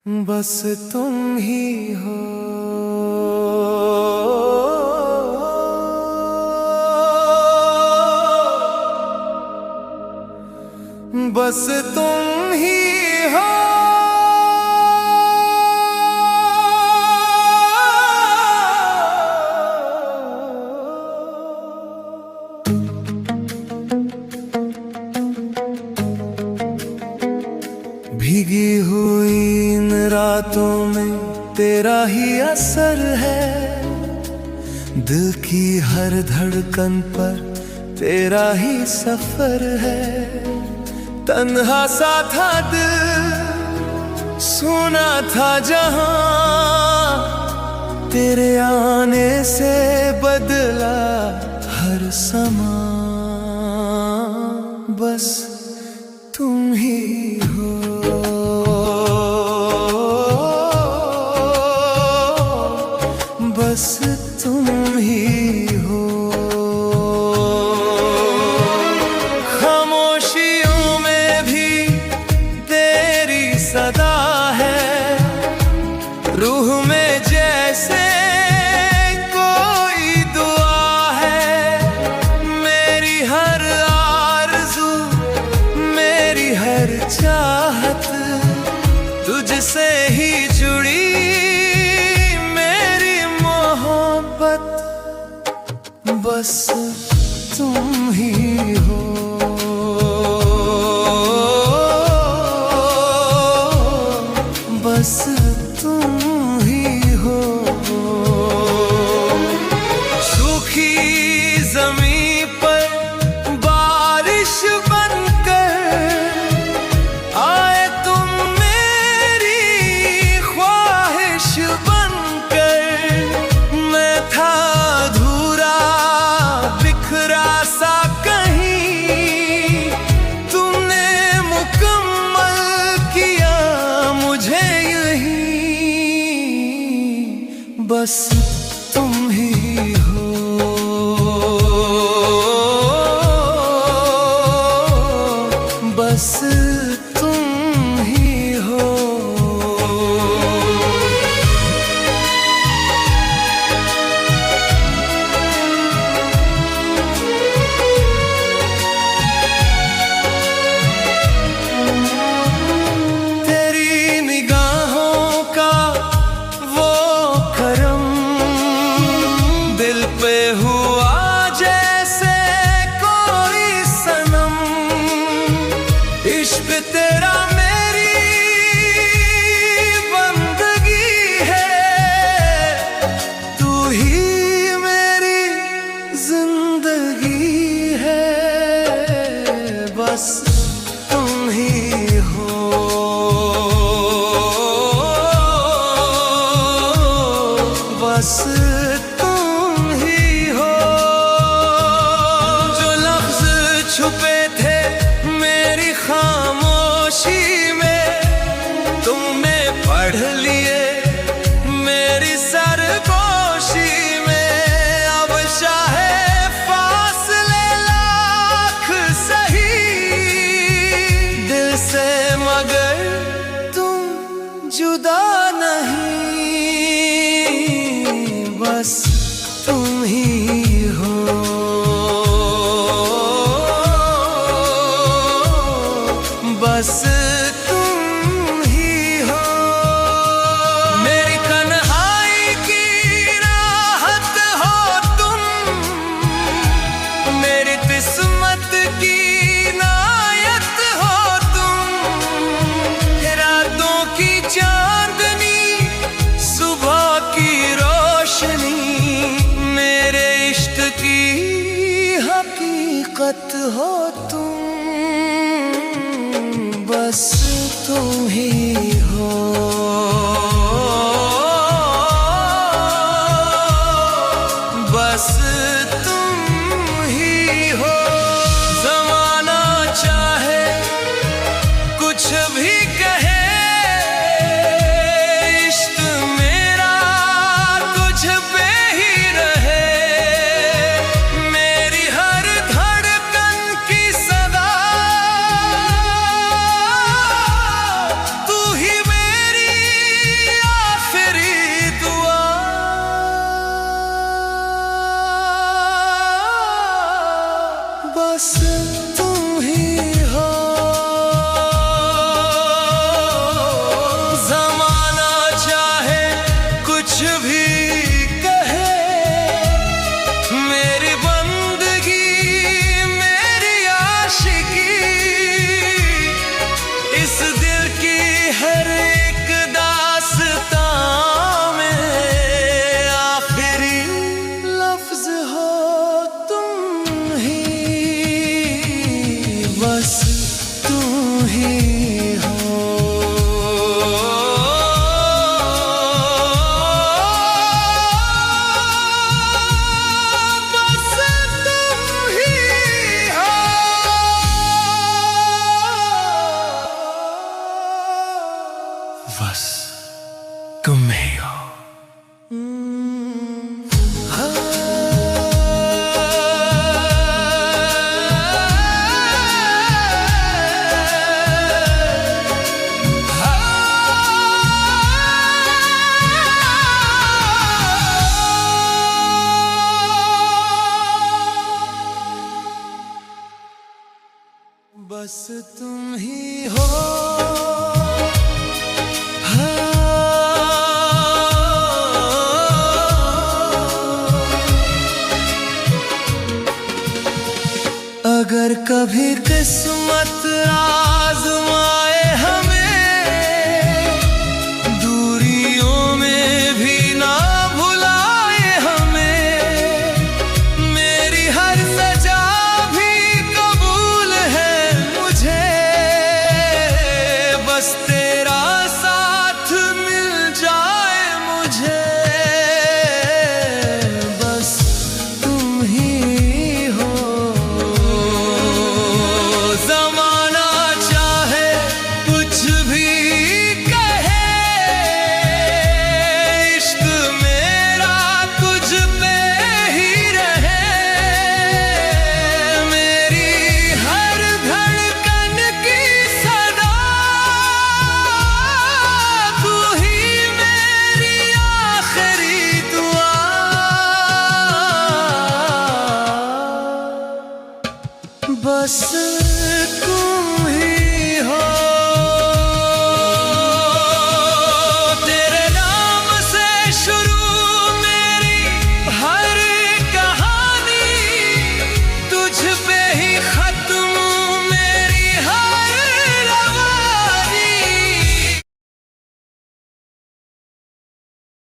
बस तुम ही हो। बस तुम ही हो। भीगी हुई इन रातों में तेरा ही असर है। दिल की हर धड़कन पर तेरा ही सफर है। तन्हा सा था दिल, सुना था जहां, तेरे आने से बदला हर समा। बस तुम ही हो। बस तुम ही हो। खामोशियों में भी तेरी सदा है। रूह में जैसे कोई दुआ है। मेरी हर आरज़ू, मेरी हर चाहत तुझसे ही जुड़ी। बस तुम ही हो। बस तुम ही हो। सूखी ज़मीं पर बारिश बनकर आए तुम, मेरी ख्वाहिश बनकर। मैं था सा कहीं, तुमने मुकम्मल किया मुझे यहीं। बस तुम ही हो। बस तुम ही हो। पे हुआ जैसे कोई सनम, इश्क तेरा मेरी बंदगी है। तू ही मेरी जिंदगी है। बस तुम ही हो। बस छुपे थे मेरी खामोशी में, तुमने पढ़ लिए मेरी सरगोशी में। अब चाहे फासले लाख सही दिल से, मगर तुम जुदा नहीं। बस तुम ही हो। बस तुम ही हो। मेरी तन्हाई की राहत हो तुम, मेरी किस्मत की नायत हो तुम। रातों की चांदनी, सुबह की रोशनी, मेरे इश्क की हकीकत हो तुम। बस तुम ही हो। बस तुम ही हो। ज़माना चाहे कुछ भी कहे, इश्क मेरा तुझ पे ही रहे। मेरी हर धड़कन की सदा, तू ही मेरी बस तुम ही हो। बस तुम ही हो। अगर कभी किस्मत